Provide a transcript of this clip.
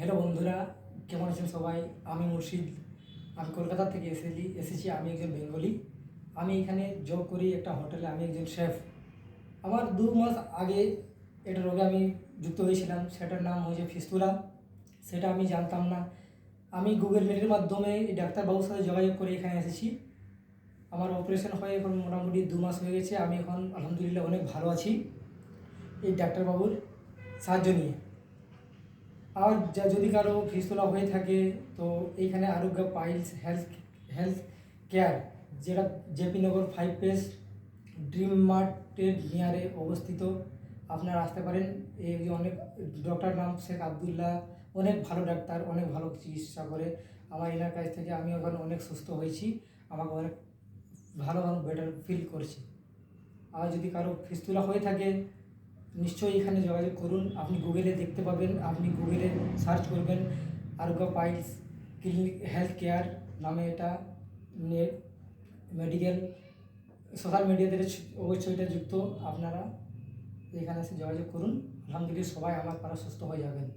Hello বন্ধুরা, কেমন আছেন সবাই? আমি মুর্শিদ। আমি কলকাতা থেকে এসেছি। আমি একজন বেঙ্গলি। আমি এখানে জব করি একটা হোটেলে। আমি একজন শেফ। আমার 2 মাস আগে একটা রোগে আমি যুক্ত হয়েছিলাম, সেটার নাম হয়েছে ফিস্তুলা। সেটা আমি জানতাম না। আমি গুগল মিটের মাধ্যমে এই ডাক্তারবাবুর সাথে যোগাযোগ করে এখানে এসেছি। আমার অপারেশন হয়ে এখন মোটামুটি 2 মাস হয়ে গেছে। আমি এখন আলহামদুলিল্লাহ অনেক ভালো আছি এই ডাক্তারবাবুর সাহায্য নিয়ে। আর যদি কারো ফিস্টুলা হয়ে থাকে তো এইখানে আরোগ্য পাইলস হেলথ হেলথ কেয়ার, যেটা জেপি নগর 5 ফেজ ড্রিম মার্টের নিয়ারে অবস্থিত। আপনারা আসতে পারেন। এই যে অনেক ডক্টর নাম শেখ আবদুল্লাহ, অনেক ভালো ডাক্তার, অনেক ভালো চিকিৎসা করে। আমার এনার কাছ থেকে আমি এখন অনেক সুস্থ হয়েছি। আমাকে অনেক ভালো ভালো বেটার ফিল করছি। আর যদি কারো ফিস্টুলা হয়ে থাকে নিশ্চয়ই এখানে যোগাযোগ করুন। আপনি গুগলে দেখতে পাবেন, আপনি গুগলে সার্চ করবেন আরোগ্য পাইলস ক্লিনিক হেলথ কেয়ার নামে। এটা নেট মেডিকেল সোশ্যাল মিডিয়াতে অবশ্যই এটা যুক্ত। আপনারা এখানে এসে যোগাযোগ করুন। আলহামদুলিল্লাহ সবাই আমার পাড়া সুস্থ হয়ে যাবেন।